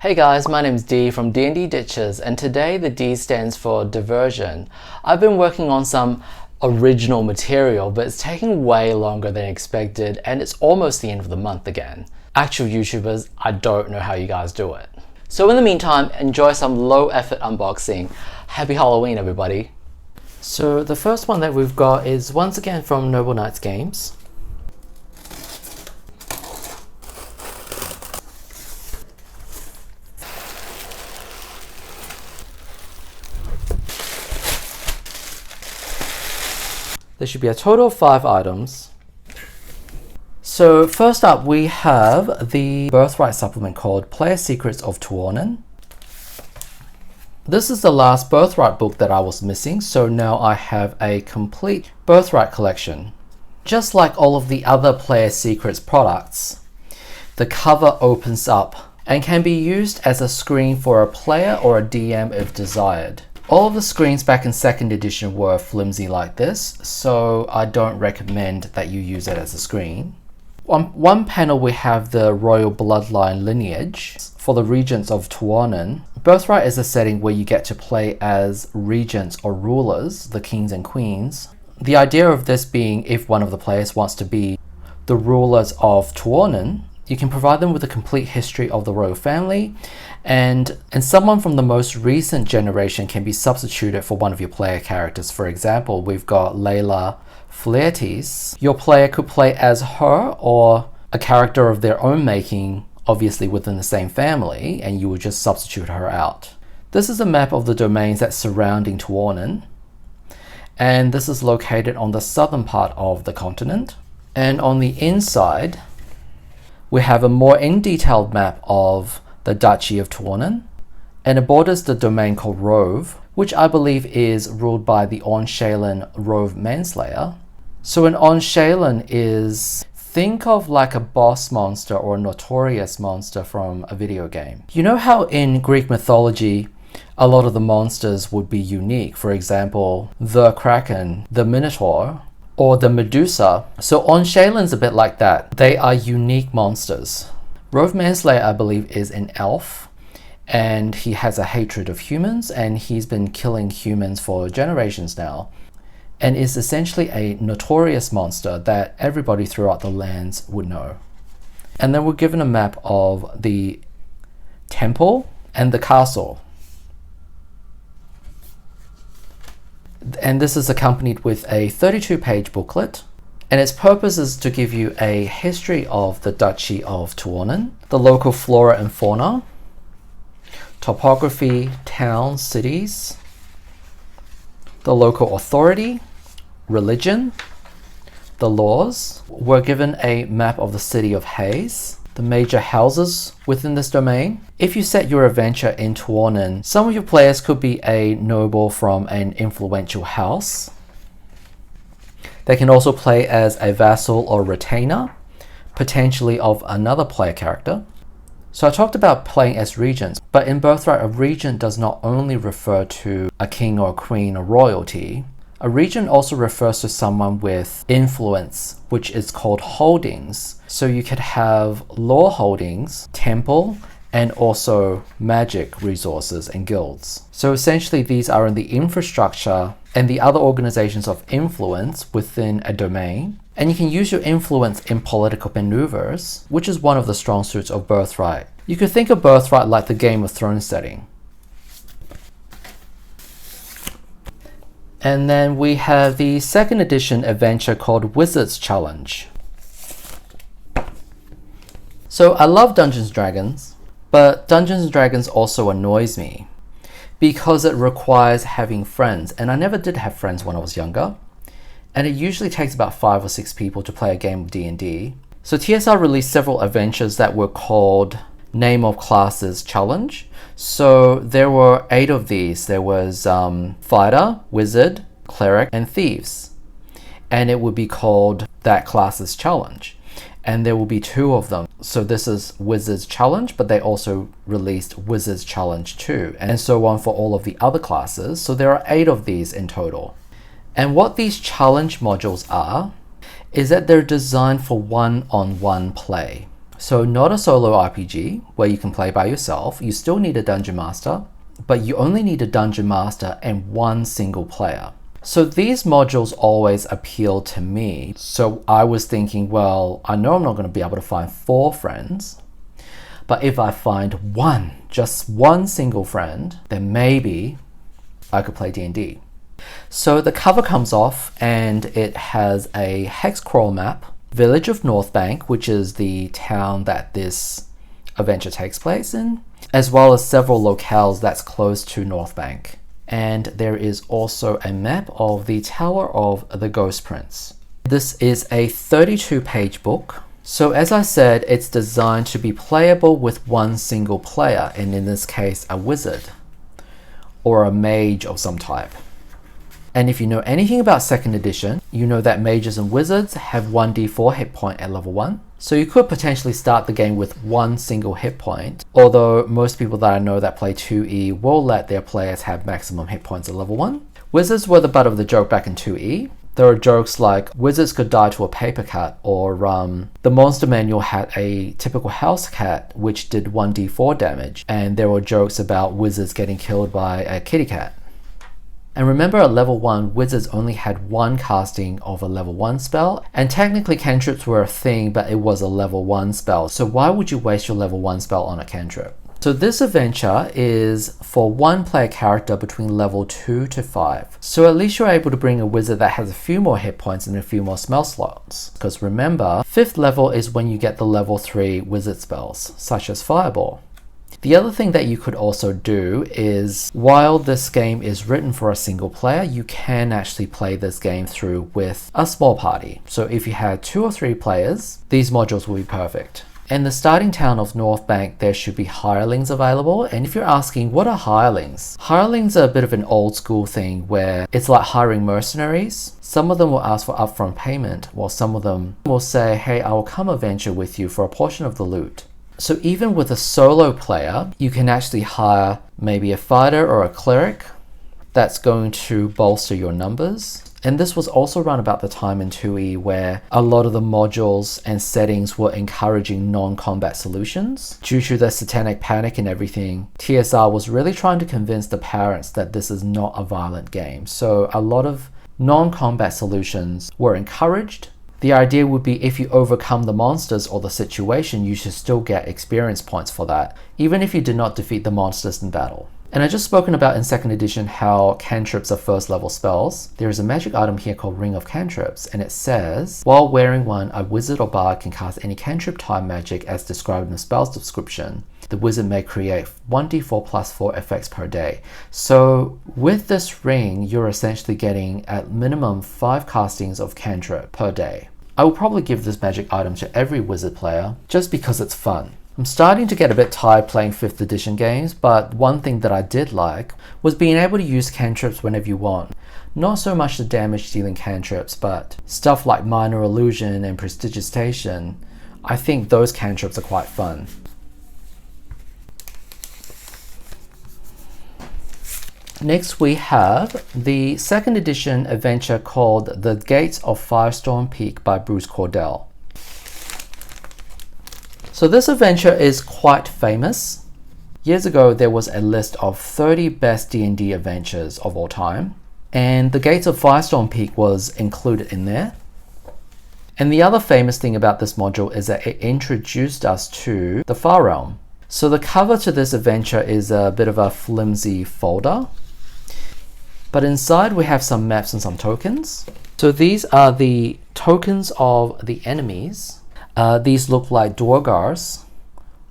Hey guys, my name's D from D&D Ditches, and today the D stands for diversion. I've been working on some original material, but it's taking way longer than expected, and it's almost the end of the month again. Actual YouTubers, I don't know how you guys do it. So in the meantime, enjoy some low effort unboxing. Happy Halloween, everybody. So the first one that we've got is once again from Noble Knights Games. There should be a total of 5 items. So first up we have the Birthright supplement called Player Secrets of Tuornen. This is the last Birthright book that I was missing, so now I have a complete Birthright collection. Just like all of the other Player Secrets products, the cover opens up and can be used as a screen for a player or a DM if desired. All of the screens back in 2nd edition were flimsy like this, so I don't recommend that you use it as a screen. On one panel we have the royal bloodline lineage for the regents of Tuornen. Birthright is a setting where you get to play as regents or rulers, the kings and queens. The idea of this being if one of the players wants to be the rulers of Tuornen, you can provide them with a complete history of the royal family, and someone from the most recent generation can be substituted for one of your player characters. For example, we've got Layla Flaertes. Your player could play as her or a character of their own making, obviously within the same family, and you would just substitute her out. This is a map of the domains that's surrounding Tuornen, and this is located on the southern part of the continent. And on the inside, we have a more in-detailed map of the Duchy of Tuornen, and it borders the domain called Rove, which I believe is ruled by the Onshalan Rove Manslayer. So an Onshalan is, think of like a boss monster or a notorious monster from a video game. You know how in Greek mythology, a lot of the monsters would be unique? For example, the Kraken, the Minotaur, or the Medusa. So Onshalan's a bit like that. They are unique monsters. Rove Manslayer, I believe, is an elf, and he has a hatred of humans, and he's been killing humans for generations now, and is essentially a notorious monster that everybody throughout the lands would know. And then we're given a map of the temple and the castle. And this is accompanied with a 32-page booklet, and its purpose is to give you a history of the Duchy of Tuornen, the local flora and fauna, topography, towns, cities, the local authority, religion, the laws. We're given a map of the city of Hayes, the major houses within this domain. If you set your adventure in Tuornen, some of your players could be a noble from an influential house. They can also play as a vassal or retainer, potentially of another player character. So I talked about playing as regents, but in Birthright, a regent does not only refer to a king or a queen or royalty. A regent also refers to someone with influence, which is called holdings. So you could have law holdings, temple, and also magic resources and guilds. So essentially these are in the infrastructure and the other organizations of influence within a domain. And you can use your influence in political maneuvers, which is one of the strong suits of Birthright. You could think of Birthright like the Game of Thrones setting. And then we have the 2nd edition adventure called Wizard's Challenge. So I love Dungeons & Dragons, but Dungeons & Dragons also annoys me because it requires having friends, and I never did have friends when I was younger, and it usually takes about 5 or 6 people to play a game of D&D. So TSR released several adventures that were called Name of Classes Challenge. So there were 8 of these. There was Fighter, Wizard, Cleric, and Thieves, and it would be called that Classes Challenge. And there will be 2 of them. So this is Wizard's Challenge, but they also released Wizard's Challenge 2, and so on for all of the other classes. So there are 8 of these in total. And what these challenge modules are is that they're designed for one-on-one play. So not a solo RPG where you can play by yourself. You still need a dungeon master, but you only need a dungeon master and one single player. So these modules always appealed to me. So I was thinking, well, I know I'm not going to be able to find 4 friends, but if I find one, just one single friend, then maybe I could play D&D. So the cover comes off and it has a hex crawl map, Village of Northbank, which is the town that this adventure takes place in, as well as several locales that's close to Northbank. And there is also a map of the Tower of the Ghost Prince. This is a 32-page book. So as I said, it's designed to be playable with one single player, and in this case, a wizard or a mage of some type. And if you know anything about 2nd edition, you know that mages and wizards have 1d4 hit point at level 1. So you could potentially start the game with one single hit point, although most people that I know that play 2e will let their players have maximum hit points at level 1. Wizards were the butt of the joke back in 2e. There are jokes like wizards could die to a paper cut, or the monster manual had a typical house cat which did 1d4 damage, and there were jokes about wizards getting killed by a kitty cat. And remember, at level 1, wizards only had one casting of a level 1 spell, and technically cantrips were a thing, but it was a level 1 spell, so why would you waste your level 1 spell on a cantrip? So this adventure is for one player character between level 2 to 5. So at least you're able to bring a wizard that has a few more hit points and a few more spell slots. Because remember, 5th level is when you get the level 3 wizard spells, such as Fireball. The other thing that you could also do is, while this game is written for a single player, you can actually play this game through with a small party. So if you had 2 or 3 players, these modules will be perfect. In the starting town of Northbank, there should be hirelings available. And if you're asking, what are hirelings? Hirelings are a bit of an old school thing where it's like hiring mercenaries. Some of them will ask for upfront payment, while some of them will say, hey, I will come adventure with you for a portion of the loot. So even with a solo player, you can actually hire maybe a fighter or a cleric that's going to bolster your numbers. And this was also around about the time in 2e where a lot of the modules and settings were encouraging non-combat solutions. Due to the satanic panic and everything, TSR was really trying to convince the parents that this is not a violent game. So a lot of non-combat solutions were encouraged. The idea would be if you overcome the monsters or the situation, you should still get experience points for that, even if you did not defeat the monsters in battle. And I just spoken about in 2nd edition how cantrips are 1st level spells. There is a magic item here called Ring of Cantrips, and it says, while wearing one, a wizard or bard can cast any cantrip type magic as described in the spell's description. The wizard may create 1d4 plus 4 effects per day. So with this ring, you're essentially getting at minimum 5 castings of cantrip per day. I will probably give this magic item to every wizard player just because it's fun. I'm starting to get a bit tired playing 5th edition games, but one thing that I did like was being able to use cantrips whenever you want. Not so much the damage dealing cantrips, but stuff like Minor Illusion and Prestidigitation. I think those cantrips are quite fun. Next we have the 2nd edition adventure called The Gates of Firestorm Peak by Bruce Cordell. So this adventure is quite famous. Years ago there was a list of 30 best D&D adventures of all time, and The Gates of Firestorm Peak was included in there. And the other famous thing about this module is that it introduced us to the Far Realm. So the cover to this adventure is a bit of a flimsy folder, but inside we have some maps and some tokens. So these are the tokens of the enemies. These look like Dwargars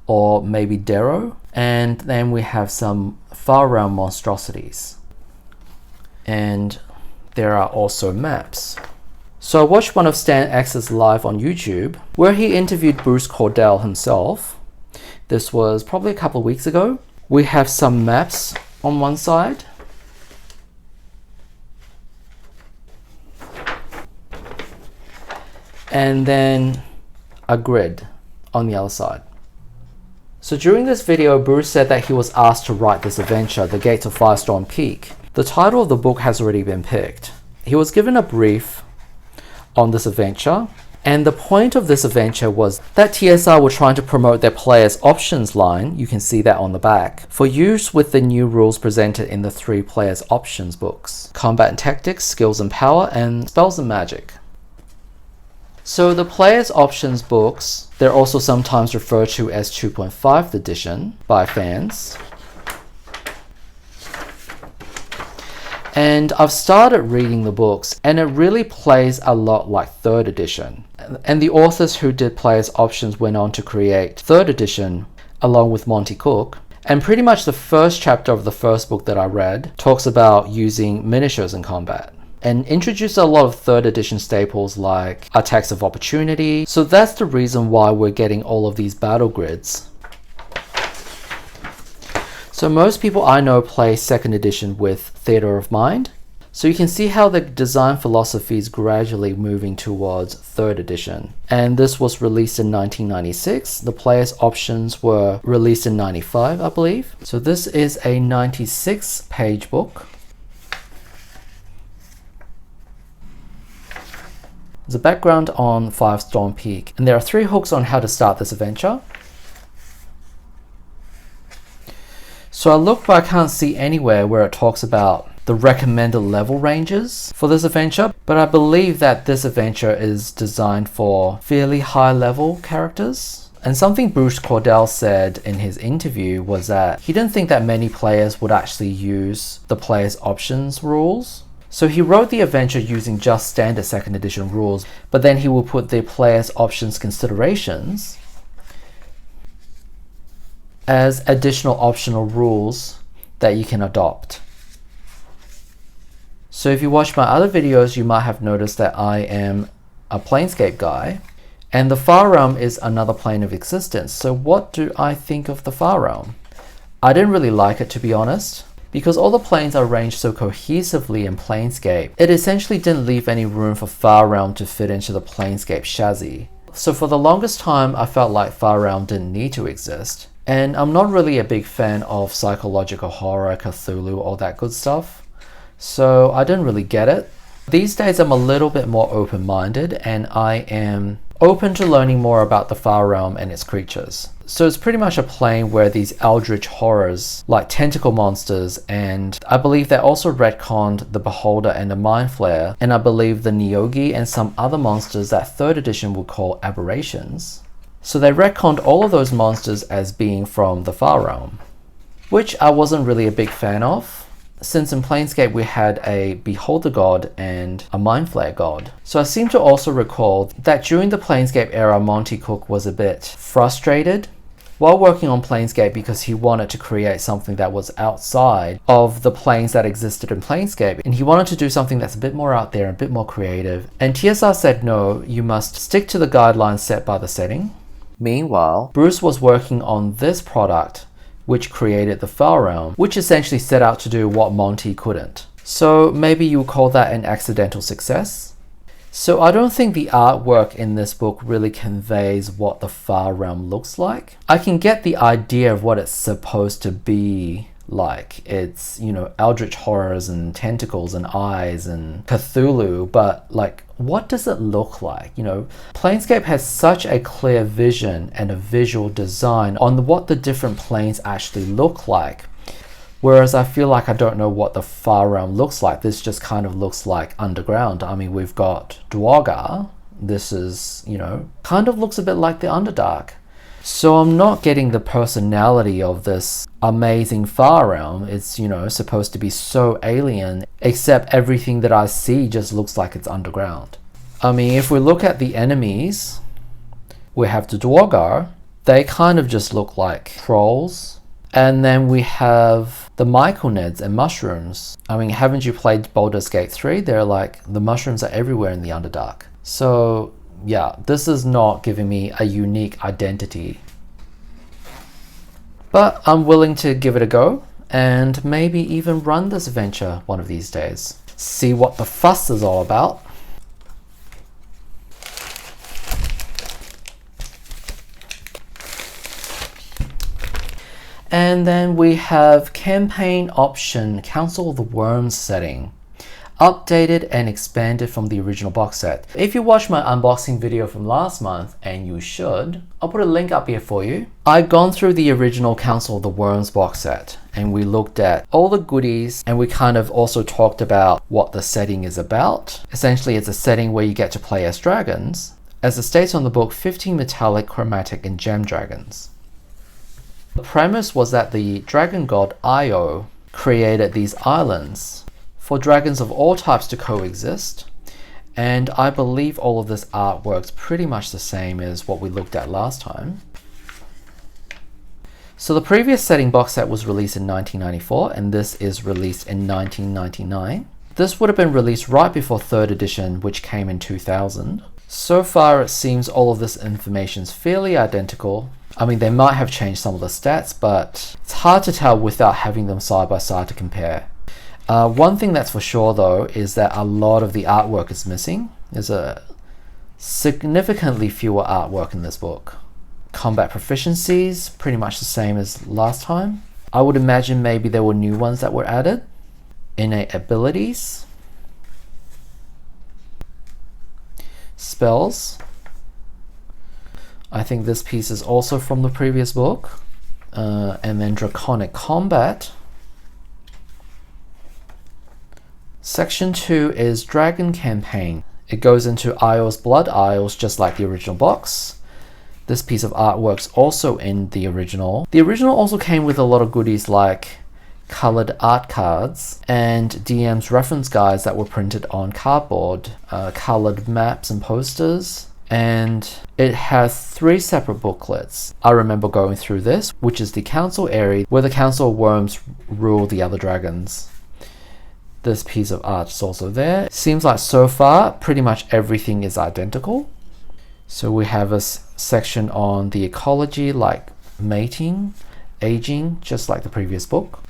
or maybe Darrow. And then we have some Far Realm monstrosities. And there are also maps. So I watched one of Stan X's live on YouTube where he interviewed Bruce Cordell himself. This was probably a couple of weeks ago. We have some maps on one side. And then a grid on the other side. So during this video, Bruce said that he was asked to write this adventure, The Gates of Firestorm Peak. The title of the book has already been picked. He was given a brief on this adventure, And the point of this adventure was that TSR were trying to promote their players' options line, you can see that on the back, for use with the new rules presented in the 3 players' options books: Combat and Tactics, Skills and Power, and Spells and Magic. So the players' options books, they're also sometimes referred to as 2.5th edition by fans. And I've started reading the books, and it really plays a lot like 3rd edition. And the authors who did Players Options went on to create 3rd edition along with Monty Cook. And pretty much the first chapter of the first book that I read talks about using miniatures in combat and introduced a lot of 3rd edition staples like attacks of opportunity. So that's the reason why we're getting all of these battle grids. So most people I know play 2nd edition with Theatre of Mind. So you can see how the design philosophy is gradually moving towards 3rd edition. And this was released in 1996. The players' options were released in 95, I believe. So this is a 96-page book. There's a background on Firestorm Peak. And there are 3 hooks on how to start this adventure. So I look, but I can't see anywhere where it talks about the recommended level ranges for this adventure, but I believe that this adventure is designed for fairly high level characters. And something Bruce Cordell said in his interview was that he didn't think that many players would actually use the players' options rules. So he wrote the adventure using just standard 2nd edition rules, but then he will put the players' options considerations as additional optional rules that you can adopt. So if you watch my other videos, you might have noticed that I am a Planescape guy, and the Far Realm is another plane of existence. So what do I think of the Far Realm? I didn't really like it, to be honest, because all the planes are arranged so cohesively in Planescape. It essentially didn't leave any room for Far Realm to fit into the Planescape chassis. So for the longest time, I felt like Far Realm didn't need to exist. And I'm not really a big fan of psychological horror, Cthulhu, all that good stuff. So I didn't really get it. These days I'm a little bit more open-minded, and I am open to learning more about the Far Realm and its creatures. So it's pretty much a plane where these eldritch horrors like tentacle monsters, and I believe they also retconned the Beholder and the Mind Flayer, and I believe the Neogi and some other monsters that 3rd edition would call aberrations. So they retconned all of those monsters as being from the Far Realm, which I wasn't really a big fan of, since in Planescape we had a Beholder God and a Mind Flayer God. So I seem to also recall that during the Planescape era, Monty Cook was a bit frustrated while working on Planescape because he wanted to create something that was outside of the planes that existed in Planescape, and he wanted to do something that's a bit more out there, a bit more creative. And TSR said, no, you must stick to the guidelines set by the setting. Meanwhile, Bruce was working on this product, which created the Far Realm, which essentially set out to do what Monty couldn't. So maybe you would call that an accidental success. So I don't think the artwork in this book really conveys what the Far Realm looks like. I can get the idea of what it's supposed to be like. It's, you know, eldritch horrors and tentacles and eyes and Cthulhu, but like, what does it look like? You know, Planescape has such a clear vision and a visual design on what the different planes actually look like. Whereas I feel like I don't know what the Far Realm looks like. This just kind of looks like underground. I mean, we've got Dwargar. This is, you know, kind of looks a bit like the Underdark. So I'm not getting the personality of this amazing Far Realm. It's, you know, supposed to be so alien, except everything that I see just looks like it's underground. I mean, if we look at the enemies, we have the Dwargar. They kind of just look like trolls. And then we have the Myconeds and mushrooms. I mean, haven't you played Baldur's Gate 3? They're like, the mushrooms are everywhere in the Underdark. So yeah, this is not giving me a unique identity. But I'm willing to give it a go and maybe even run this adventure one of these days. See what the fuss is all about. And then we have campaign option, Council of the Wyrms setting. updated and expanded from the original box set. If you watched my unboxing video from last month, and you should, I'll put a link up here for you. I've gone through the original Council of the Wyrms box set, and we looked at all the goodies, and we kind of also talked about what the setting is about. Essentially, it's a setting where you get to play as dragons. As it states on the book, 15 metallic, chromatic, and gem dragons. The premise was that the dragon god Io created these islands for dragons of all types to coexist, and I believe all of this art works pretty much the same as what we looked at last time. So the previous setting box set was released in 1994, and this is released in 1999. This would have been released right before 3rd edition, which came in 2000. So far it seems all of this information is fairly identical. I mean, they might have changed some of the stats, but it's hard to tell without having them side by side to compare. One thing that's for sure though is that a lot of the artwork is missing. There's a significantly fewer artwork in this book. Combat proficiencies, pretty much the same as last time. I would imagine maybe there were new ones that were added. Innate abilities. Spells. I think this piece is also from the previous book. And then Draconic Combat. Section 2 is Dragon Campaign. It goes into Isles, Blood Isles, just like the original box. This piece of artwork's also in the original. The original also came with a lot of goodies like colored art cards and DM's reference guides that were printed on cardboard, colored maps and posters, and it has 3 separate booklets. I remember going through this, which is the council area where the Council of Wyrms rule the other dragons. This piece of art is also there. Seems like so far pretty much everything is identical. So we have a section on the ecology like mating, aging, just like the previous book.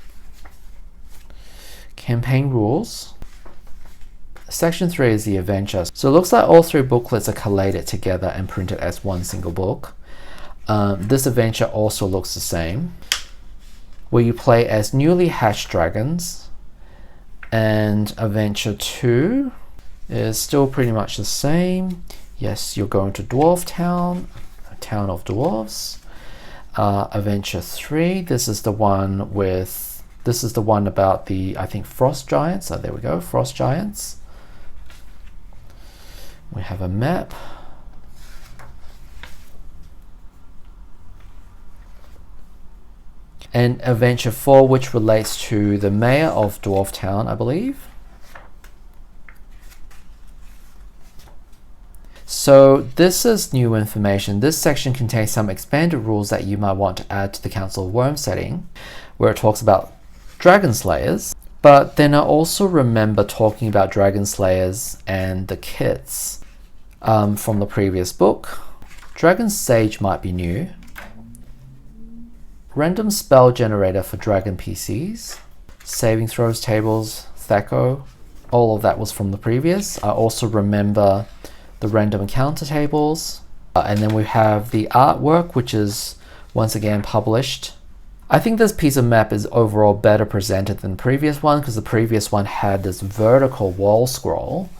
Campaign rules. Section 3 is the adventure. So it looks like all 3 booklets are collated together and printed as one single book. This adventure also looks the same, where you play as newly hatched dragons. And Adventure 2 is still pretty much the same. Yes, you're going to Dwarf Town, a town of dwarves. Adventure 3, this is the one about the, I think, frost giants. Oh, there we go, frost giants. We have a map. And Adventure 4, which relates to the mayor of Dwarf Town, I believe. So this is new information. This section contains some expanded rules that you might want to add to the Council of Wyrms setting, where it talks about Dragon Slayers. But then I also remember talking about Dragon Slayers and the kits from the previous book. Dragon Sage might be new. Random spell generator for Dragon PCs, saving throws tables, Thaco, all of that was from the previous. I also remember the random encounter tables, and then we have the artwork, which is once again published. I think this piece of map is overall better presented than the previous one, because the previous one had this vertical wall scroll,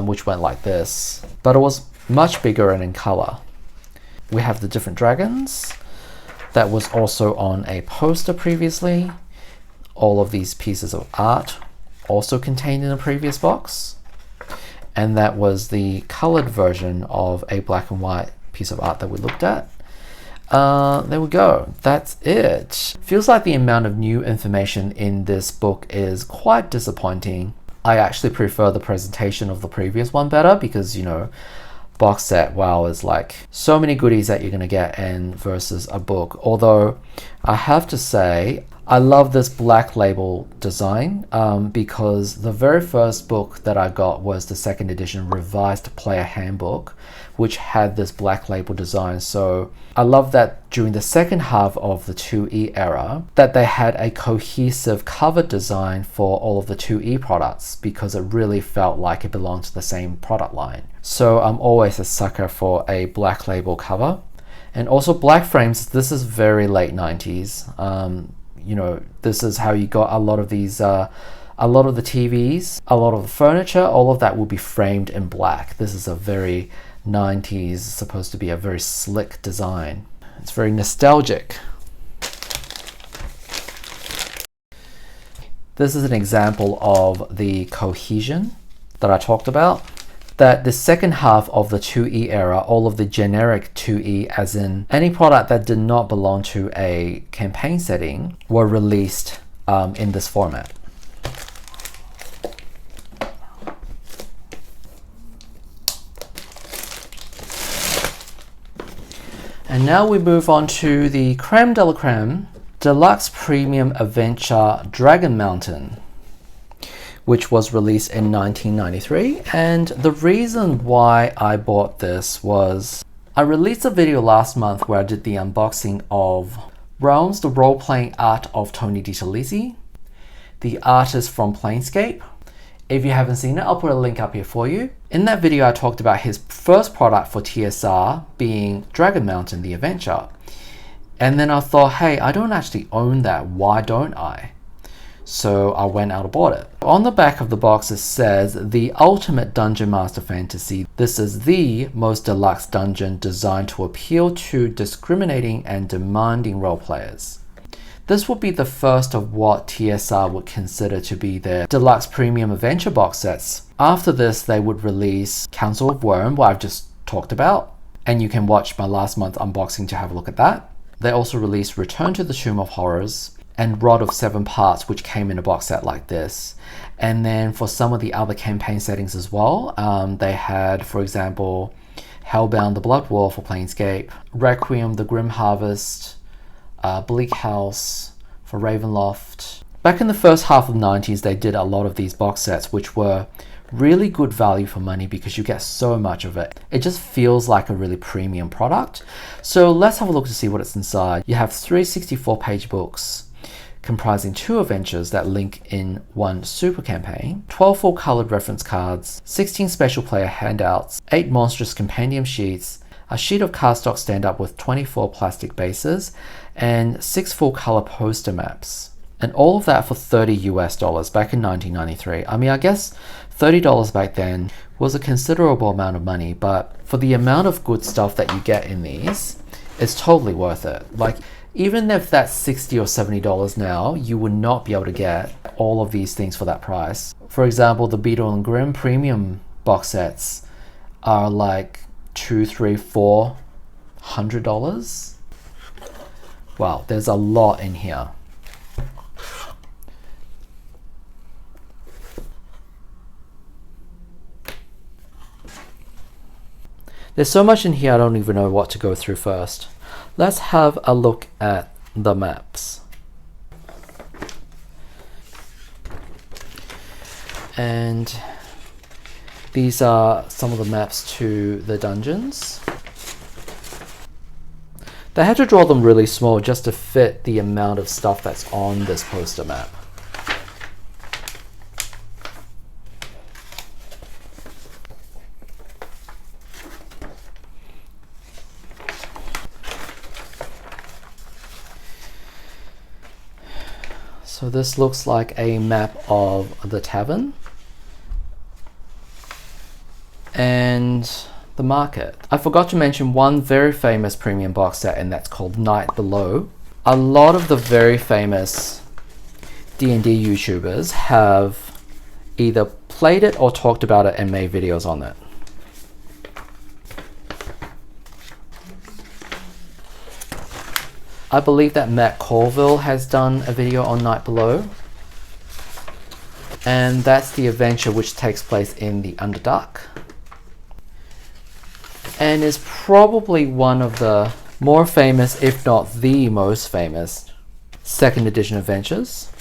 which went like this, but it was much bigger and in color. We have the different dragons. That was also on a poster previously. All of these pieces of art also contained in a previous box. And that was the colored version of a black and white piece of art that we looked at. There we go. That's it. Feels like the amount of new information in this book is quite disappointing. I actually prefer the presentation of the previous one better because, you know, box set, wow, is like so many goodies that you're going to get in versus a book. Although I have to say, I love this black label design because the very first book that I got was the 2nd edition revised player handbook, which had this black label design. So I love that during the second half of the 2E era that they had a cohesive cover design for all of the 2E products, because it really felt like it belonged to the same product line. So I'm always a sucker for a black label cover. And also black frames, this is very late 90s. You know, this is how you got a lot of these A lot of the TVs, a lot of the furniture, all of that will be framed in black. This is a very 90s, supposed to be a very slick design. It's very nostalgic. This is an example of the cohesion that I talked about. That the second half of the 2E era, all of the generic 2E, as in any product that did not belong to a campaign setting, were released in this format. And now we move on to the creme de la creme, Deluxe Premium Adventure Dragon Mountain, which was released in 1993. And the reason why I bought this was I released a video last month where I did the unboxing of Realms, the role-playing art of Tony DiTerlizzi, the artist from Planescape. If you haven't seen it, I'll put a link up here for you. In that video, I talked about his first product for TSR being Dragon Mountain, the adventure. And then I thought, hey, I don't actually own that. Why don't I? So I went out and bought it. On the back of the box, it says, the ultimate Dungeon Master Fantasy. This is the most deluxe dungeon designed to appeal to discriminating and demanding role players. This would be the first of what TSR would consider to be their deluxe premium adventure box sets. After this, they would release Council of Wyrms, what I've just talked about, and you can watch my last month unboxing to have a look at that. They also released Return to the Tomb of Horrors and Rod of Seven Parts, which came in a box set like this. And then for some of the other campaign settings as well, they had, for example, Hellbound the Blood War for Planescape, Requiem the Grim Harvest, Bleak House for Ravenloft. Back in the first half of the 90s, they did a lot of these box sets, which were really good value for money because you get so much of it. It just feels like a really premium product. So let's have a look to see what it's inside. You have 3 64-page books comprising 2 adventures that link in one super campaign, 12 full-colored reference cards, 16 special player handouts, 8 monstrous compendium sheets, a sheet of cardstock stand-up with 24 plastic bases, and 6 full-color poster maps. And all of that for $30 US back in 1993. I mean, I guess $30 back then was a considerable amount of money, but for the amount of good stuff that you get in these, it's totally worth it. Like, even if that's $60 or $70 now, you would not be able to get all of these things for that price. For example, the Beetle and Grimm premium box sets are like $200, $300, $400. Wow, there's a lot in here. There's so much in here I don't even know what to go through first. Let's have a look at the maps. And these are some of the maps to the dungeons. They had to draw them really small just to fit the amount of stuff that's on this poster map. So this looks like a map of the tavern and the market. I forgot to mention one very famous premium box set, and that's called Night Below. A lot of the very famous D&D YouTubers have either played it or talked about it and made videos on it. I believe that Matt Colville has done a video on Night Below. And that's the adventure which takes place in the Underdark. And is probably one of the more famous, if not the most famous, 2nd edition adventures.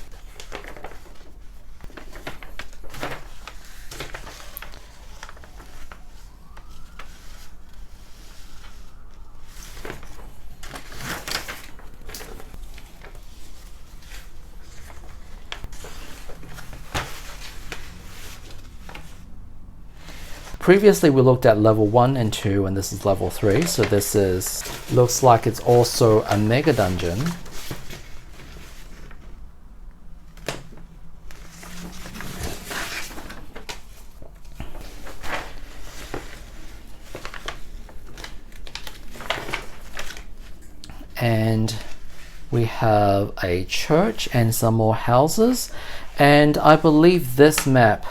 Previously we looked at level 1 and 2, and this is level 3, so this looks like it's also a mega dungeon. and we have a church and some more houses, and I believe this map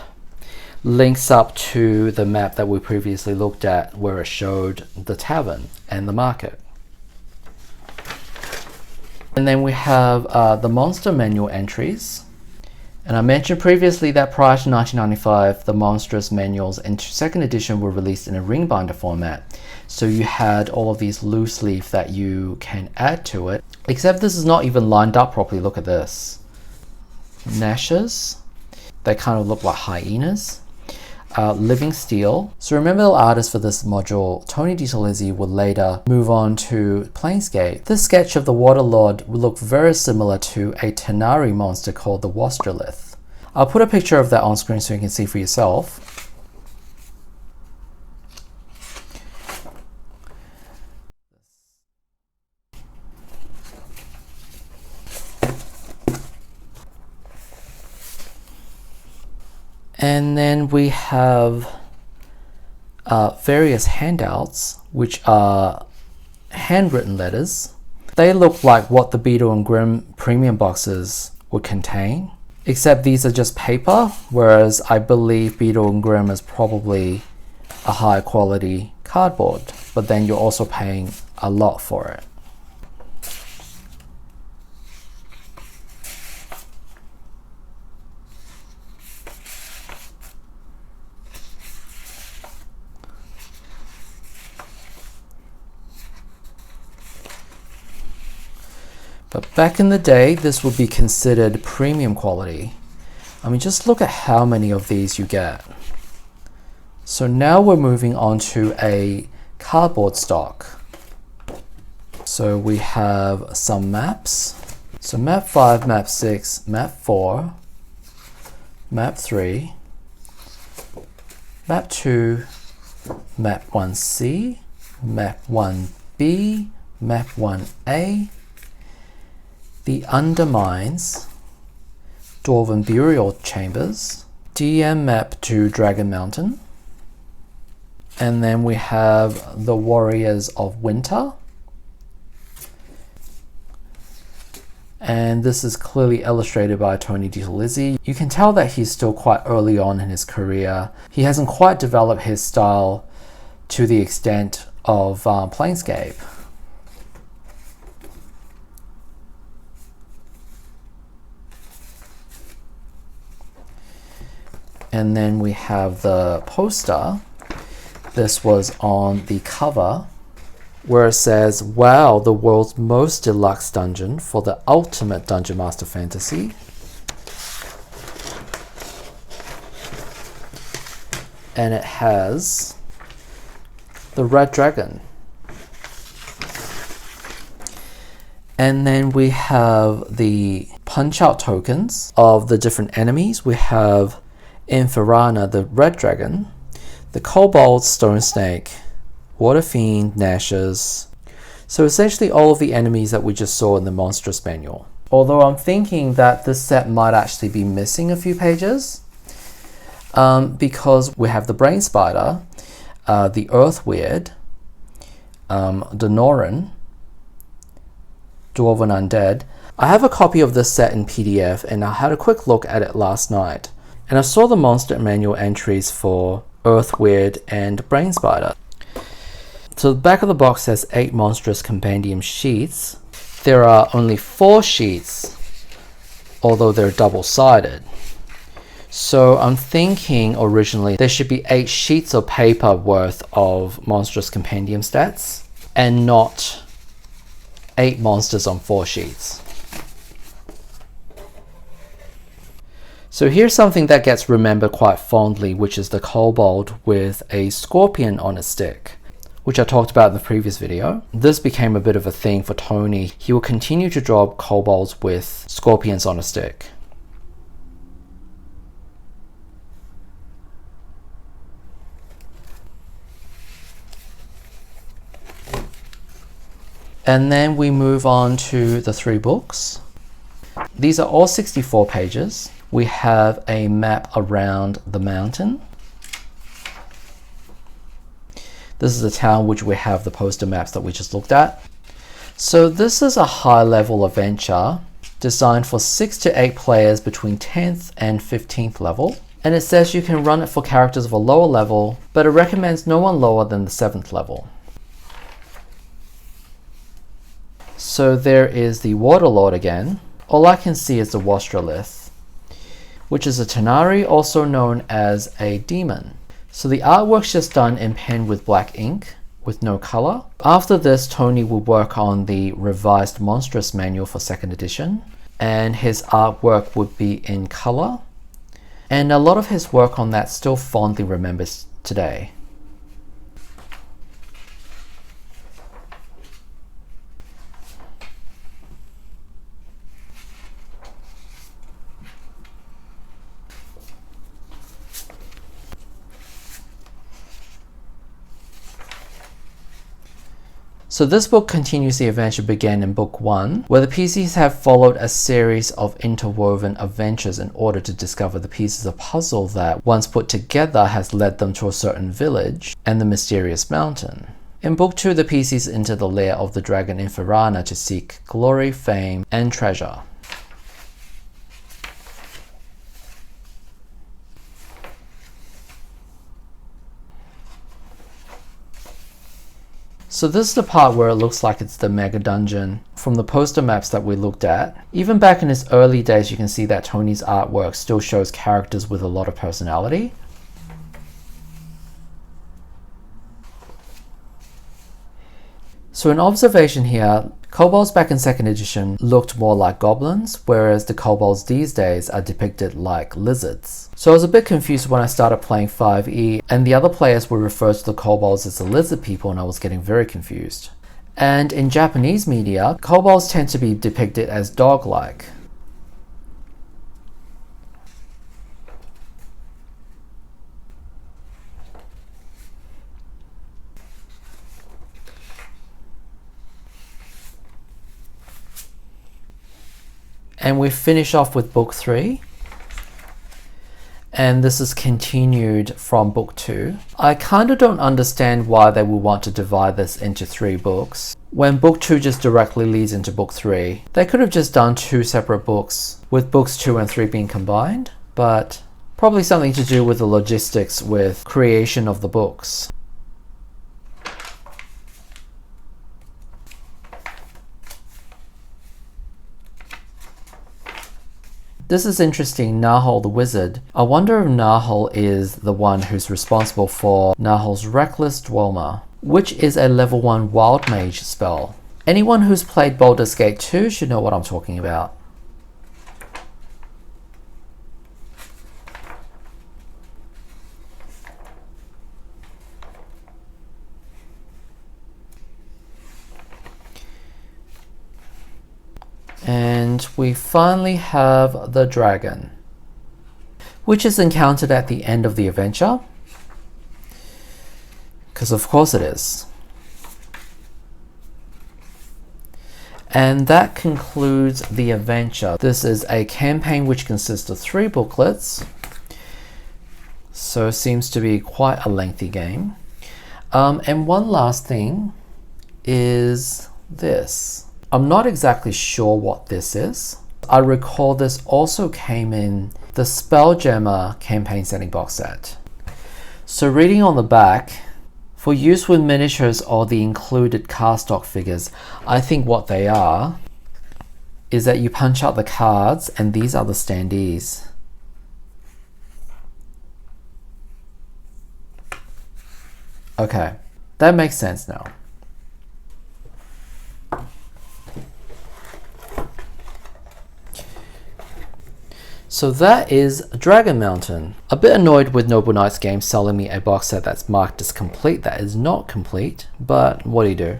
links up to the map that we previously looked at where it showed the tavern and the market. And then we have the monster manual entries. And I mentioned previously that prior to 1995, the Monstrous manuals in 2nd edition were released in a ring binder format. So you had all of these loose leaf that you can add to it, except this is not even lined up properly. Look at this. Gnashes, they kind of look like hyenas. Living Steel. So remember the artist for this module, Tony DiTerlizzi, would later move on to Planescape. This sketch of the Waterlord would look very similar to a Tenari monster called the Wastrelith. I'll put a picture of that on screen so you can see for yourself. And then we have various handouts, which are handwritten letters. They look like what the Beetle and Grimm premium boxes would contain, except these are just paper, whereas I believe Beetle and Grimm is probably a high quality cardboard, but then you're also paying a lot for it. But back in the day, this would be considered premium quality. I mean, just look at how many of these you get. So now we're moving on to a cardboard stock. So we have some maps. So map 5, map 6, map 4, map 3, map 2, map 1C, map 1B, map 1A, the Undermines, Dwarven Burial Chambers, DM map to Dragon Mountain, and then we have the Warriors of Winter, and this is clearly illustrated by Tony DiTerlizzi. You can tell that he's still quite early on in his career. He hasn't quite developed his style to the extent of Planescape. And then we have the poster. This was on the cover where it says, "Wow, the world's most deluxe dungeon for the ultimate Dungeon Master fantasy." And it has the Red Dragon. And then we have the punch out tokens of the different enemies. We have Inferana, the Red Dragon, the Kobold, Stone Snake, Water Fiend, Gnashes. So essentially all of the enemies that we just saw in the Monstrous manual. Although I'm thinking that this set might actually be missing a few pages, because we have the Brain Spider, the Earth Weird, the Norin, Dwarven Undead. I have a copy of this set in PDF and I had a quick look at it last night. And I saw the monster manual entries for Earth Weird and Brain Spider. So the back of the box has 8 monstrous compendium sheets. There are only 4 sheets, although they're double-sided. So I'm thinking originally there should be 8 sheets of paper worth of monstrous compendium stats, and not 8 monsters on 4 sheets. So here's something that gets remembered quite fondly, which is the kobold with a scorpion on a stick, which I talked about in the previous video. This became a bit of a thing for Tony. He will continue to draw kobolds with scorpions on a stick. And then we move on to the 3 books. These are all 64 pages. We have a map around the mountain. This is the town which we have the poster maps that we just looked at. So this is a high level adventure designed for 6 to 8 players between 10th and 15th level. And it says you can run it for characters of a lower level, but it recommends no one lower than the 7th level. So there is the Waterlord again. All I can see is the Wastrolith, which is a Tanari, also known as a demon. So the artwork's just done in pen with black ink, with no color. After this, Tony will work on the revised Monstrous Manual for 2nd edition, and his artwork would be in color. And a lot of his work on that still fondly remembers today. So this book continues the adventure began in book 1, where the PCs have followed a series of interwoven adventures in order to discover the pieces of puzzle that, once put together, has led them to a certain village and the mysterious mountain. In book 2, the PCs enter the lair of the dragon Inferana to seek glory, fame, and treasure. So this is the part where it looks like it's the mega dungeon from the poster maps that we looked at. Even back in his early days, you can see that Tony's artwork still shows characters with a lot of personality. So an observation here, kobolds back in 2nd edition looked more like goblins, whereas the kobolds these days are depicted like lizards. So I was a bit confused when I started playing 5e, and the other players would refer to the kobolds as the lizard people, and I was getting very confused. And in Japanese media, kobolds tend to be depicted as dog-like. And we finish off with book 3. And this is continued from book 2. I kind of don't understand why they would want to divide this into 3 books, when book 2 just directly leads into book 3. They could have just done 2 separate books, with books 2 and 3 being combined, but probably something to do with the logistics with creation of the books. This is interesting, Nahal the Wizard. I wonder if Nahal is the one who's responsible for Nahal's Reckless Dwemer, which is a level 1 Wild Mage spell. Anyone who's played Baldur's Gate 2 should know what I'm talking about. And we finally have the dragon, which is encountered at the end of the adventure, because of course it is. And that concludes the adventure. This is a campaign which consists of 3 booklets, so it seems to be quite a lengthy game. And one last thing is this. I'm not exactly sure what this is. I recall this also came in the Spelljammer campaign setting box set. So reading on the back, for use with miniatures or the included cardstock figures, I think what they are is that you punch out the cards and these are the standees. Okay, that makes sense now. So that is Dragon Mountain. A bit annoyed with Noble Knights Games selling me a box set that's marked as complete that is not complete, but what do you do?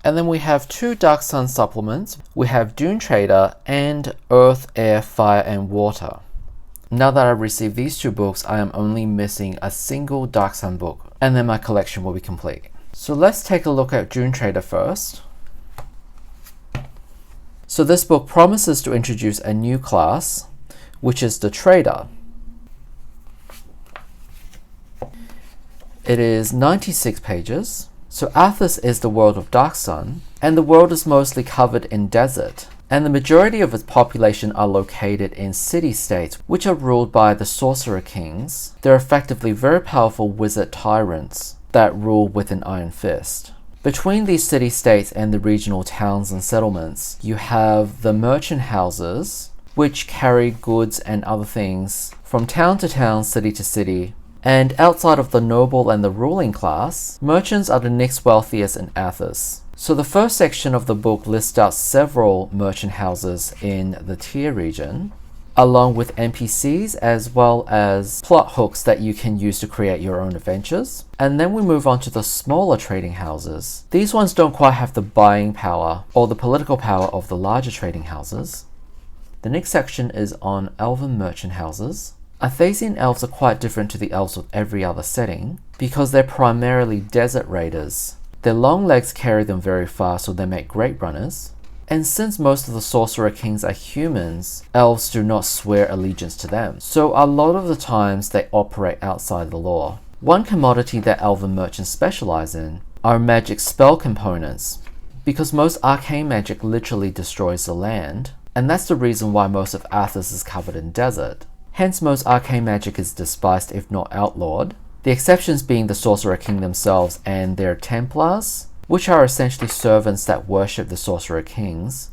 And then we have 2 Dark Sun supplements. We have Dune Trader and Earth, Air, Fire and Water. Now that I've received these 2 books, I am only missing a single Dark Sun book, and then my collection will be complete. So let's take a look at Dune Trader first. So this book promises to introduce a new class, which is the Trader. It is 96 pages. So Athos is the world of Darksun, and the world is mostly covered in desert, and the majority of its population are located in city-states, which are ruled by the Sorcerer Kings. They're effectively very powerful wizard tyrants that rule with an iron fist. Between these city-states and the regional towns and settlements, you have the merchant houses, which carry goods and other things from town to town, city to city. And outside of the noble and the ruling class, merchants are the next wealthiest in Athos. So the first section of the book lists out several merchant houses in the Tier region, along with NPCs as well as plot hooks that you can use to create your own adventures. And then we move on to the smaller trading houses. These ones don't quite have the buying power or the political power of the larger trading houses. The next section is on elven merchant houses. Arthasian elves are quite different to the elves of every other setting because they're primarily desert raiders. Their long legs carry them very far, so they make great runners. And since most of the Sorcerer Kings are humans, elves do not swear allegiance to them. So a lot of the times they operate outside the law. One commodity that elven merchants specialize in are magic spell components, because most arcane magic literally destroys the land, and that's the reason why most of Athos is covered in desert. Hence most arcane magic is despised if not outlawed, the exceptions being the Sorcerer King themselves and their Templars, which are essentially servants that worship the Sorcerer Kings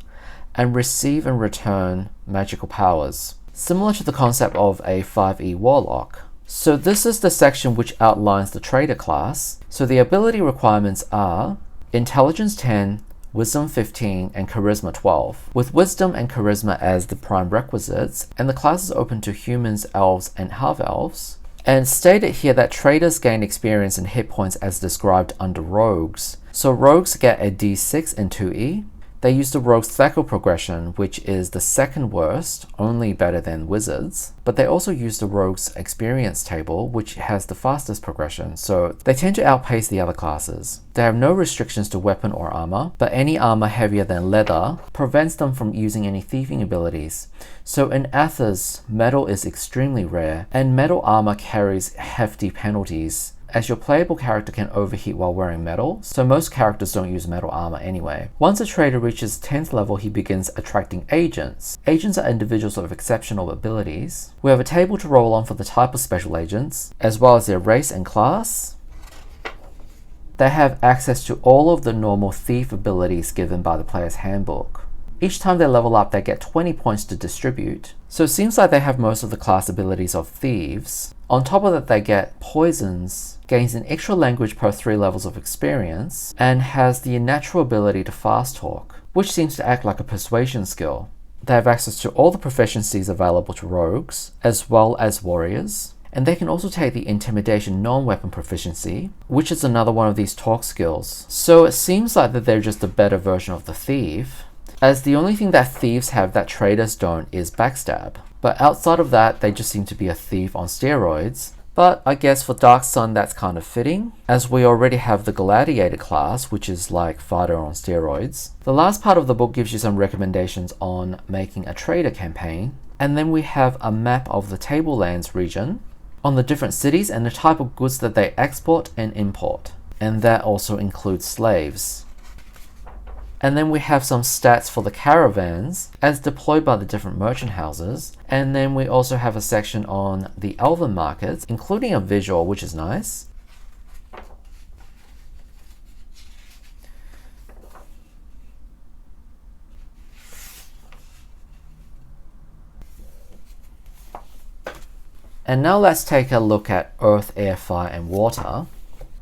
and receive and return magical powers, similar to the concept of a 5e Warlock. So this is the section which outlines the Trader class. So the ability requirements are Intelligence 10, Wisdom 15, and Charisma 12, with Wisdom and Charisma as the prime requisites, and the class is open to humans, elves, and half-elves. And stated here that traders gain experience and hit points as described under rogues. So rogues get a d6 in 2e. They use the rogue's Theckel progression, which is the second worst, only better than wizards. But they also use the rogue's experience table, which has the fastest progression, so they tend to outpace the other classes. They have no restrictions to weapon or armor, but any armor heavier than leather prevents them from using any thieving abilities. So in Athos, metal is extremely rare, and metal armor carries hefty penalties, as your playable character can overheat while wearing metal, so most characters don't use metal armor anyway. Once a trader reaches 10th level, he begins attracting agents. Agents are individuals of exceptional abilities. We have a table to roll on for the type of special agents, as well as their race and class. They have access to all of the normal thief abilities given by the player's handbook. Each time they level up, they get 20 points to distribute. So it seems like they have most of the class abilities of thieves. On top of that, they get poisons, gains an extra language per 3 levels of experience, and has the natural ability to fast talk, which seems to act like a persuasion skill. They have access to all the proficiencies available to rogues, as well as warriors. And they can also take the intimidation non-weapon proficiency, which is another one of these talk skills. So it seems like that they're just a better version of the thief, as the only thing that thieves have that traders don't is backstab. But outside of that, they just seem to be a thief on steroids. But I guess for Darksun that's kind of fitting, as we already have the Gladiator class, which is like fighter on steroids. The last part of the book gives you some recommendations on making a trader campaign, and then we have a map of the Tablelands region, on the different cities and the type of goods that they export and import, and that also includes slaves. And then we have some stats for the caravans as deployed by the different merchant houses. And then we also have a section on the elven markets, including a visual, which is nice. And now let's take a look at Earth, Air, Fire, and Water.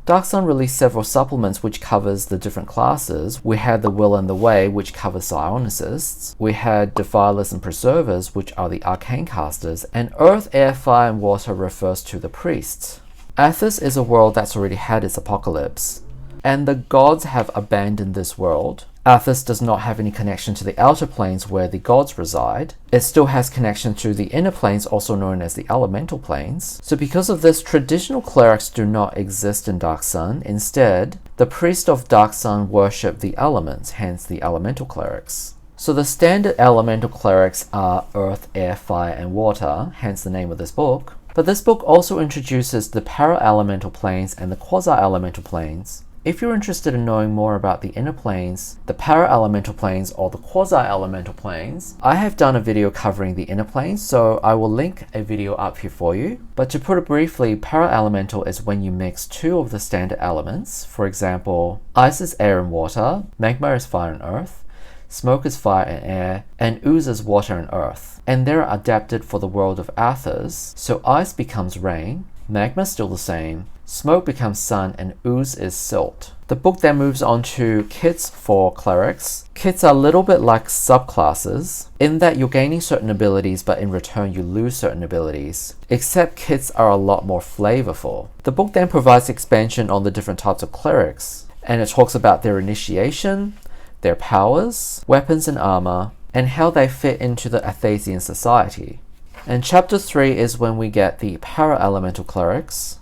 Darksun released several supplements which covers the different classes. We had the Will and the Way, which covers Psionicists. We had Defilers and Preservers, which are the Arcane Casters. And Earth, Air, Fire, and Water refers to the Priests. Athos is a world that's already had its apocalypse, and the gods have abandoned this world. Athos does not have any connection to the outer planes where the gods reside. It still has connection to the inner planes, also known as the elemental planes. So because of this, traditional clerics do not exist in Darksun. Instead, the priests of Darksun worship the elements, hence the elemental clerics. So the standard elemental clerics are earth, air, fire, and water, hence the name of this book. But this book also introduces the para-elemental planes and the quasi-elemental planes. If you're interested in knowing more about the inner planes, the para-elemental planes, or the quasi-elemental planes, I have done a video covering the inner planes, so I will link a video up here for you. But to put it briefly, para-elemental is when you mix two of the standard elements. For example, ice is air and water, magma is fire and earth, smoke is fire and air, and ooze is water and earth. And they're adapted for the world of Athos, so ice becomes rain, magma is still the same, smoke becomes sun, and ooze is silt. The book then moves on to kits for clerics. Kits are a little bit like subclasses, in that you're gaining certain abilities, but in return you lose certain abilities. Except kits are a lot more flavorful. The book then provides expansion on the different types of clerics, and it talks about their initiation, their powers, weapons and armor, and how they fit into the Athasian society. And chapter 3 is when we get the para-elemental clerics.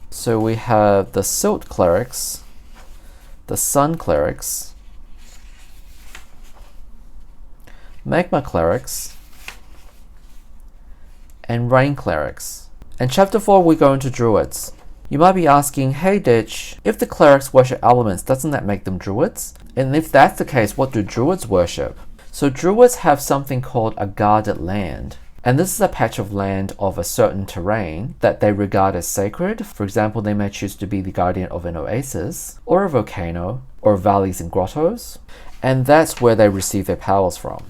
So we have the silt clerics, the sun clerics, magma clerics, and rain clerics. And chapter 4 we go into druids. You might be asking, hey Ditch, if the clerics worship elements, doesn't that make them druids? And if that's the case, what do druids worship? So druids have something called a guarded land. And this is a patch of land of a certain terrain that they regard as sacred. For example, they may choose to be the guardian of an oasis, or a volcano, or valleys and grottos. And that's where they receive their powers from.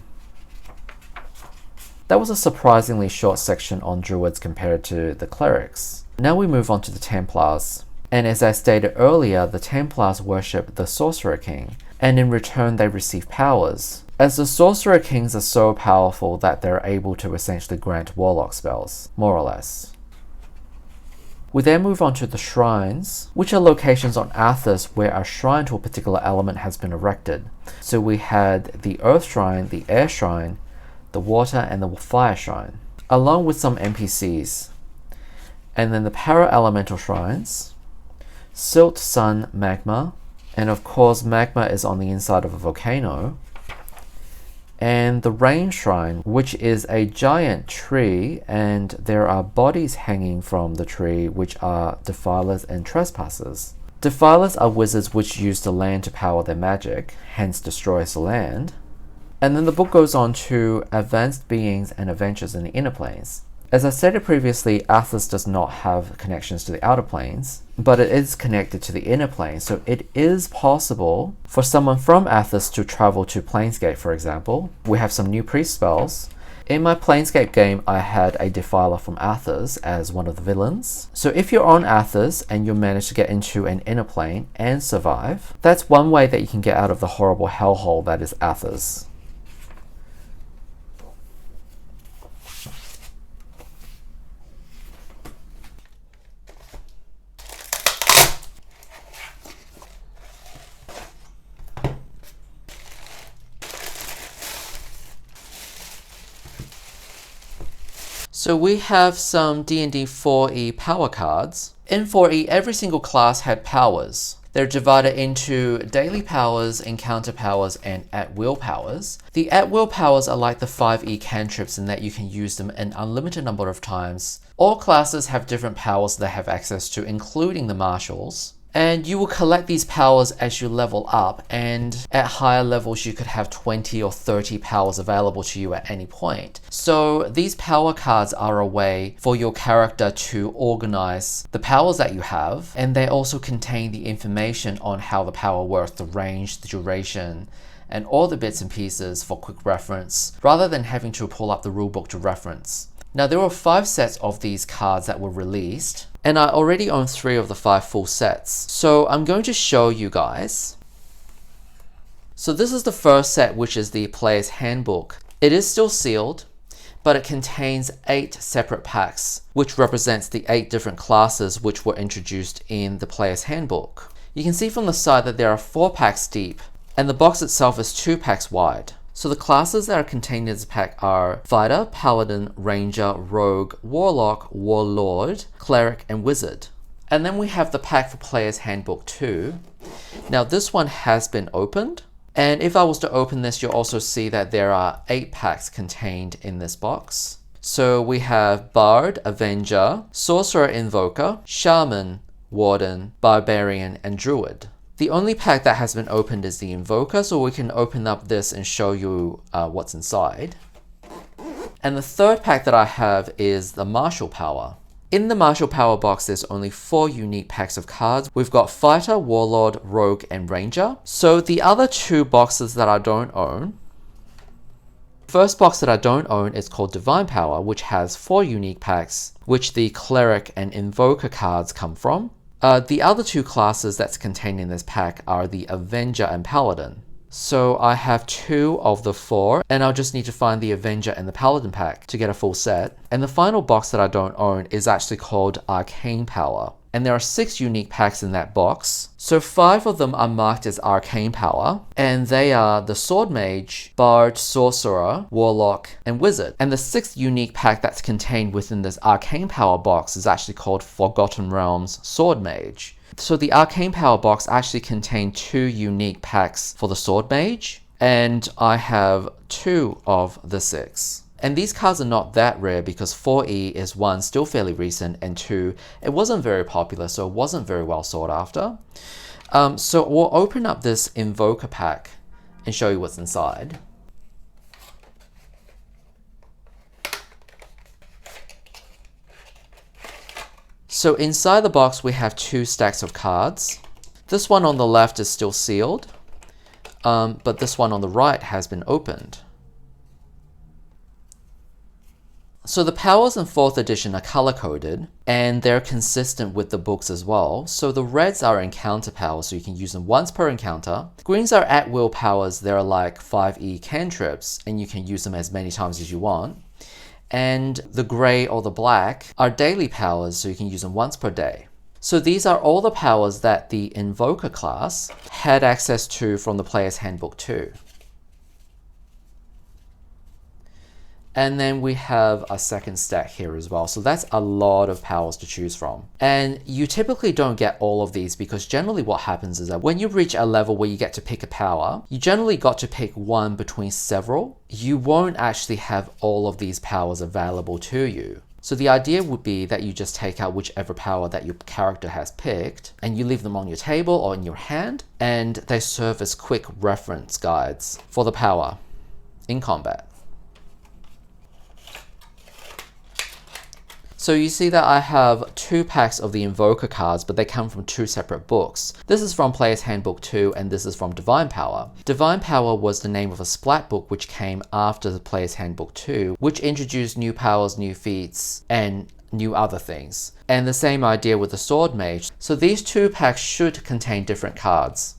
That was a surprisingly short section on druids compared to the clerics. Now we move on to the Templars. And as I stated earlier, the Templars worship the Sorcerer King, and in return they receive powers, as the Sorcerer Kings are so powerful that they're able to essentially grant warlock spells, more or less. We then move on to the shrines, which are locations on Athos where a shrine to a particular element has been erected. So we had the Earth Shrine, the Air Shrine, the Water and the Fire Shrine, along with some NPCs. And then the para-elemental shrines, silt, sun, magma, and of course magma is on the inside of a volcano, and the rain shrine, which is a giant tree, and there are bodies hanging from the tree which are defilers and trespassers. Defilers are wizards which use the land to power their magic, hence destroys the land. And then the book goes on to advanced beings and adventures in the inner planes. As I stated previously, Athos does not have connections to the outer planes, but it is connected to the inner planes, so it is possible for someone from Athos to travel to Planescape, for example. We have some new priest spells. In my Planescape game, I had a Defiler from Athos as one of the villains. So if you're on Athos and you manage to get into an inner plane and survive, that's one way that you can get out of the horrible hellhole that is Athos. So we have some D&D 4e power cards. In 4e, every single class had powers. They're divided into daily powers, encounter powers, and at-will powers. The at-will powers are like the 5e cantrips in that you can use them an unlimited number of times. All classes have different powers they have access to, including the marshals. And you will collect these powers as you level up, and at higher levels you could have 20 or 30 powers available to you at any point. So these power cards are a way for your character to organize the powers that you have, and they also contain the information on how the power works, the range, the duration, and all the bits and pieces for quick reference, rather than having to pull up the rulebook to reference. Now there were 5 sets of these cards that were released, and I already own 3 of the 5 full sets. So I'm going to show you guys. So this is the first set, which is the Player's Handbook. It is still sealed, but it contains 8 separate packs, which represents the 8 different classes which were introduced in the Player's Handbook. You can see from the side that there are 4 packs deep, and the box itself is 2 packs wide. So the classes that are contained in this pack are Fighter, Paladin, Ranger, Rogue, Warlock, Warlord, Cleric, and Wizard. And then we have the pack for Player's Handbook 2. Now this one has been opened, And if I was to open this, you'll also see that there are 8 packs contained in this box. So we have Bard, Avenger, Sorcerer Invoker, Shaman, Warden, Barbarian, and Druid. The only pack that has been opened is the Invoker, so we can open up this and show you what's inside. And the third pack that I have is the Martial Power. In the Martial Power box, there's only 4 unique packs of cards. We've got Fighter, Warlord, Rogue, and Ranger. So the other 2 boxes that I don't own, first box that I don't own is called Divine Power, which has 4 unique packs, which the Cleric and Invoker cards come from. The other 2 classes that's contained in this pack are the Avenger and Paladin. So I have 2 of the 4, and I'll just need to find the Avenger and the Paladin pack to get a full set. And the final box that I don't own is actually called Arcane Power. And there are 6 unique packs in that box. So 5 of them are marked as Arcane Power, and they are the Sword Mage, Bard, Sorcerer, Warlock, and Wizard. And the 6th unique pack that's contained within this Arcane Power box is actually called Forgotten Realms Sword Mage. So the Arcane Power box actually contained 2 unique packs for the Sword Mage, and I have 2 of the 6. And these cards are not that rare because 4E is 1, still fairly recent, and 2, it wasn't very popular, so it wasn't very well sought after. So we'll open up this Invoker pack and show you what's inside. So inside the box we have 2 stacks of cards. This one on the left is still sealed, but this one on the right has been opened. So the powers in 4th edition are color-coded, and they're consistent with the books as well. So the reds are encounter powers, so you can use them once per encounter. Greens are at-will powers, they're like 5E cantrips, and you can use them as many times as you want. And the grey or the black are daily powers, so you can use them once per day. So these are all the powers that the Invoker class had access to from the Player's Handbook 2. And then we have a second stack here as well. So that's a lot of powers to choose from. And you typically don't get all of these because generally what happens is that when you reach a level where you get to pick a power, you generally got to pick one between several. You won't actually have all of these powers available to you. So the idea would be that you just take out whichever power that your character has picked and you leave them on your table or in your hand, and they serve as quick reference guides for the power in combat. So you see that I have 2 packs of the Invoker cards, but they come from 2 separate books. This is from Player's Handbook 2, and this is from Divine Power. Divine Power was the name of a splat book which came after the Player's Handbook 2, which introduced new powers, new feats, and new other things. And the same idea with the Sword Mage. So these 2 packs should contain different cards.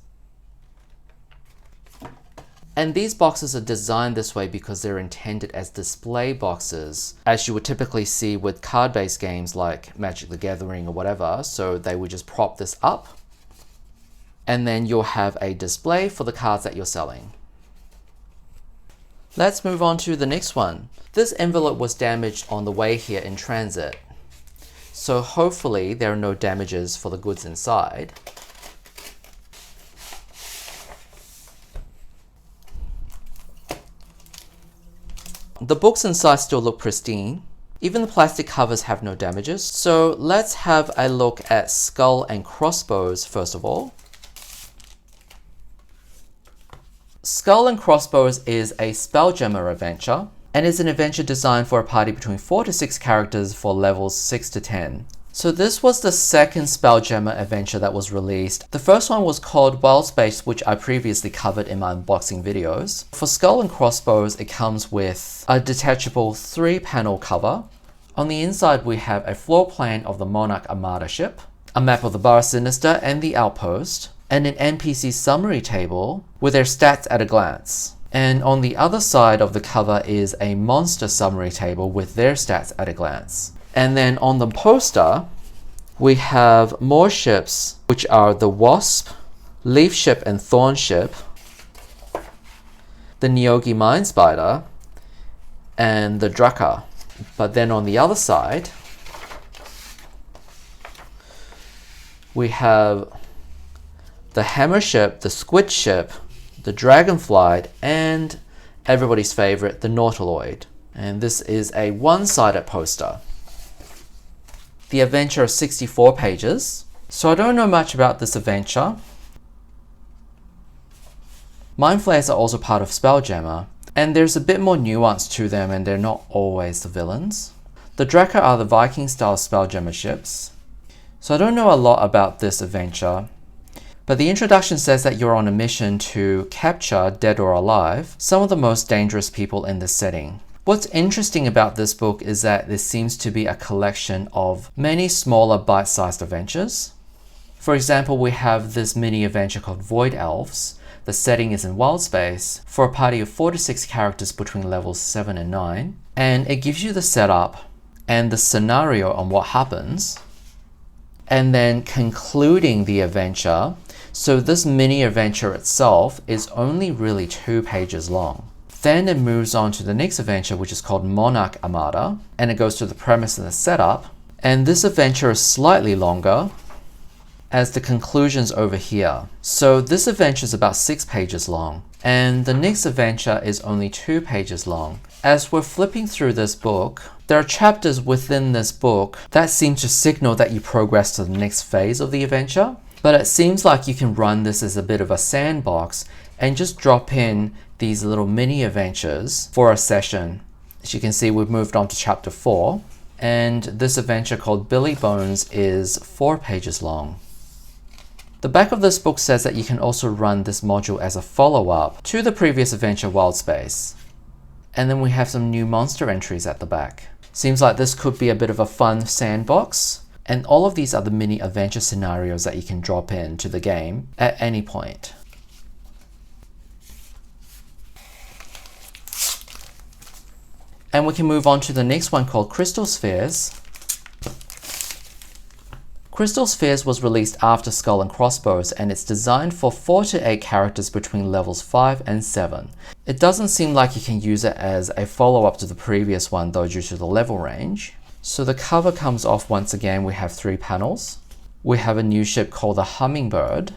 And these boxes are designed this way because they're intended as display boxes, as you would typically see with card-based games like Magic the Gathering or whatever. So they would just prop this up, and then you'll have a display for the cards that you're selling. Let's move on to the next one. This envelope was damaged on the way here in transit. So hopefully there are no damages for the goods inside. The books inside still look pristine. Even the plastic covers have no damages. So let's have a look at Skull and Crossbows first of all. Skull and Crossbows is a Spelljammer adventure, and is an adventure designed for a party between 4 to 6 characters for levels 6 to 10. So this was the second Spelljammer adventure that was released. The first one was called Realmspace, which I previously covered in my unboxing videos. For Skull and Crossbows, it comes with a detachable 3-panel cover. On the inside, we have a floor plan of the Monarch Armada ship, a map of the Bar Sinister and the Outpost, and an NPC summary table with their stats at a glance. And on the other side of the cover is a monster summary table with their stats at a glance. And then on the poster, we have more ships, which are the Wasp, Leaf Ship and Thorn Ship, the Nyogi Mind Spider, and the Drucker. But then on the other side, we have the Hammer Ship, the Squid Ship, the Dragonflight, and everybody's favorite, the Nautiloid. And this is a one-sided poster. The adventure is 64 pages. So I don't know much about this adventure. Mind Flayers are also part of Spelljammer, and there's a bit more nuance to them, and they're not always the villains. The Drakkar are the Viking-style Spelljammer ships. So I don't know a lot about this adventure, but the introduction says that you're on a mission to capture, dead or alive, some of the most dangerous people in this setting. What's interesting about this book is that this seems to be a collection of many smaller bite-sized adventures. For example, we have this mini adventure called Void Elves. The setting is in Realmspace for a party of 4 to 6 characters between levels 7 and 9. And it gives you the setup and the scenario on what happens, and then concluding the adventure. So this mini adventure itself is only really 2 pages long. Then it moves on to the next adventure, which is called Monarch Armada, and it goes to the premise and the setup. And this adventure is slightly longer, as the conclusion's over here. So this adventure is about 6 pages long, and the next adventure is only 2 pages long. As we're flipping through this book, there are chapters within this book that seem to signal that you progress to the next phase of the adventure, but it seems like you can run this as a bit of a sandbox and just drop in these little mini adventures for a session. As you can see, we've moved on to chapter 4, and this adventure called Billy Bones is 4 pages long. The back of this book says that you can also run this module as a follow-up to the previous adventure, Wildspace. And then we have some new monster entries at the back. Seems like this could be a bit of a fun sandbox, and all of these are the mini adventure scenarios that you can drop into the game at any point. And we can move on to the next one called Crystal Spheres. Crystal Spheres was released after Skull and Crossbows, and it's designed for 4 to 8 characters between levels 5 and 7. It doesn't seem like you can use it as a follow-up to the previous one though, due to the level range. So the cover comes off once again. We have 3 panels. We have a new ship called the Hummingbird,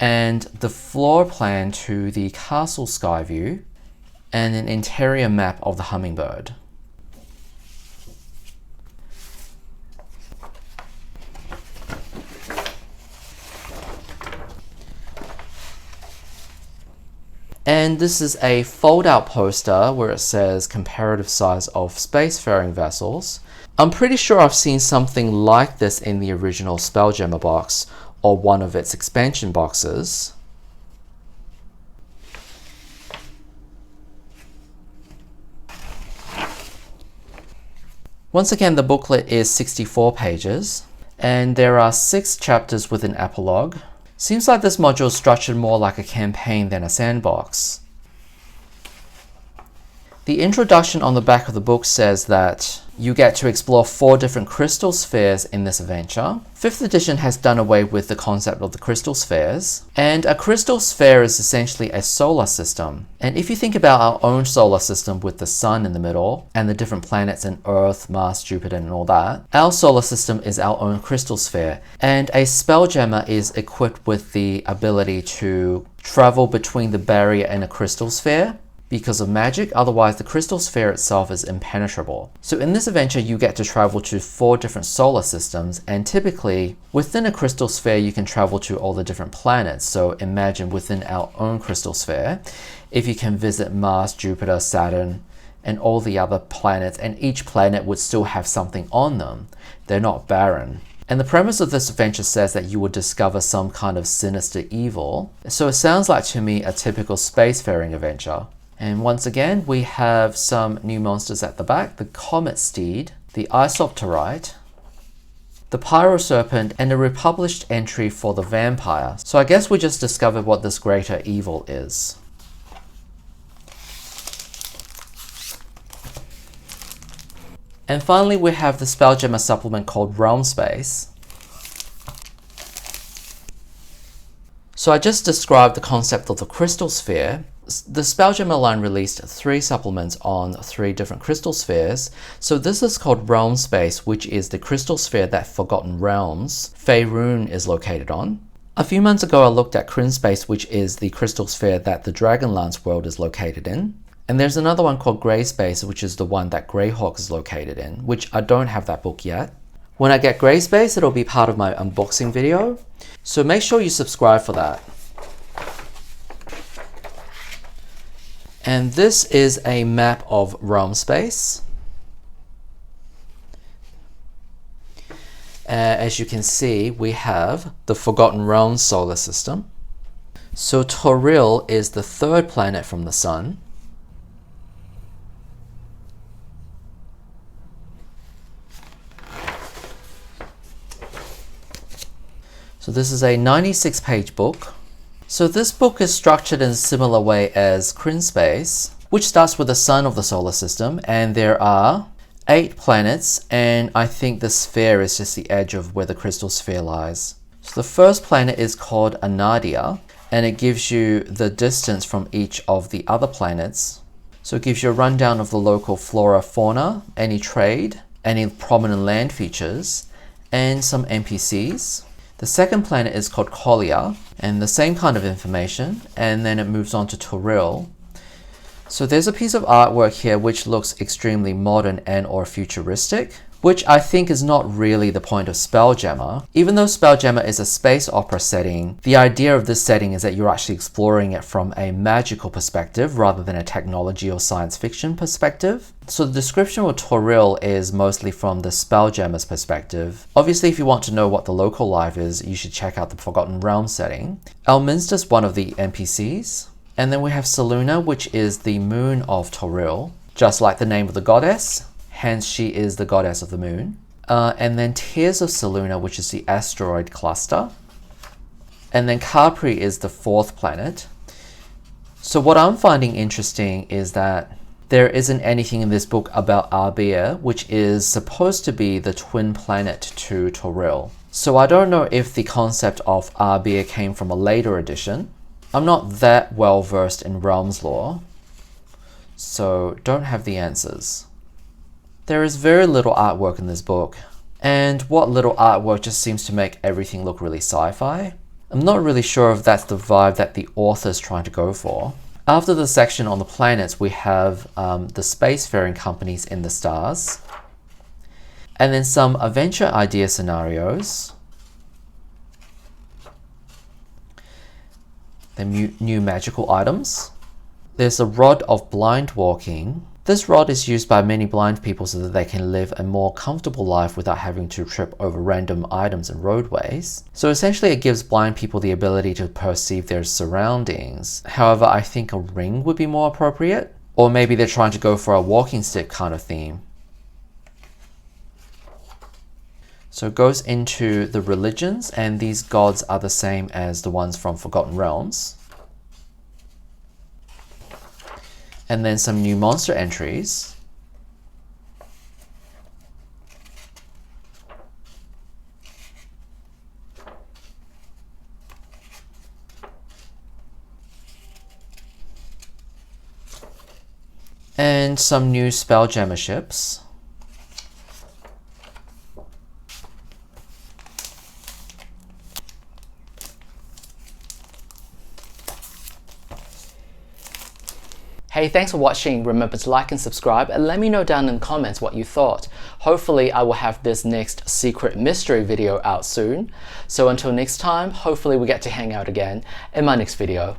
and the floor plan to the castle sky view, and an interior map of the Hummingbird. And this is a fold-out poster where it says comparative size of spacefaring vessels. I'm pretty sure I've seen something like this in the original Spelljammer box or one of its expansion boxes. Once again, the booklet is 64 pages, and there are 6 chapters with an epilogue. Seems like this module is structured more like a campaign than a sandbox. The introduction on the back of the book says that you get to explore 4 different crystal spheres in this adventure. 5th edition has done away with the concept of the crystal spheres, and a crystal sphere is essentially a solar system. And if you think about our own solar system with the sun in the middle and the different planets in Earth, Mars, Jupiter and all that, our solar system is our own crystal sphere, and a Spelljammer is equipped with the ability to travel between the barrier and a crystal sphere because of magic. Otherwise, the crystal sphere itself is impenetrable. So in this adventure, you get to travel to 4 different solar systems, and typically within a crystal sphere, you can travel to all the different planets. So imagine within our own crystal sphere, if you can visit Mars, Jupiter, Saturn, and all the other planets, and each planet would still have something on them. They're not barren. And the premise of this adventure says that you will discover some kind of sinister evil. So it sounds like to me a typical spacefaring adventure. And once again, we have some new monsters at the back: the Comet Steed, the Isopterite, the Pyro Serpent, and a republished entry for the Vampire. So I guess we just discovered what this greater evil is. And finally, we have the Spelljammer supplement called Realmspace. So I just described the concept of the crystal sphere. The Spelljammer line released 3 supplements on 3 different crystal spheres. So this is called Realmspace, which is the crystal sphere that Forgotten Realms, Faerun, is located on. A few months ago I looked at Realmspace, which is the crystal sphere that the Dragonlance world is located in. And there's another one called Greyspace, which is the one that Greyhawk is located in, which I don't have that book yet. When I get Greyspace, it'll be part of my unboxing video, so make sure you subscribe for that. And this is a map of Realmspace. As you can see, we have the Forgotten Realms solar system. So Tuornen is the third planet from the Sun. So this is a 96-page book. So this book is structured in a similar way as Realmspace, which starts with the sun of the solar system, and there are 8 planets, and I think the sphere is just the edge of where the crystal sphere lies. So the first planet is called Anadia, and it gives you the distance from each of the other planets. So it gives you a rundown of the local flora, fauna, any trade, any prominent land features, and some NPCs. The second planet is called Collier, and the same kind of information, and then it moves on to Tuornen. So there's a piece of artwork here which looks extremely modern and or futuristic, which I think is not really the point of Spelljammer. Even though Spelljammer is a space opera setting, the idea of this setting is that you're actually exploring it from a magical perspective rather than a technology or science fiction perspective. So the description of Tuornen is mostly from the Spelljammer's perspective. Obviously, if you want to know what the local life is, you should check out the Forgotten Realms setting. Elminster's one of the NPCs. And then we have Selûne, which is the moon of Tuornen, just like the name of the goddess. Hence, she is the goddess of the moon. And then Tears of Selûne, which is the asteroid cluster. And then Capri is the 4th planet. So what I'm finding interesting is that there isn't anything in this book about Arbia, which is supposed to be the twin planet to Tuornen. So I don't know if the concept of Arbia came from a later edition. I'm not that well versed in Realms lore, so don't have the answers. There is very little artwork in this book, and what little artwork just seems to make everything look really sci-fi. I'm not really sure if that's the vibe that the author's trying to go for. After the section on the planets, we have the spacefaring companies in the stars, and then some adventure idea scenarios, the new magical items. There's a rod of blind walking. This rod is used by many blind people so that they can live a more comfortable life without having to trip over random items and roadways. So essentially it gives blind people the ability to perceive their surroundings. However, I think a ring would be more appropriate. Or maybe they're trying to go for a walking stick kind of theme. So it goes into the religions, and these gods are the same as the ones from Forgotten Realms. And then some new monster entries. And some new Spelljammer ships. Hey, thanks for watching. Remember to like and subscribe, and let me know down in the comments what you thought. Hopefully I will have this next secret mystery video out soon. So until next time, hopefully we get to hang out again in my next video.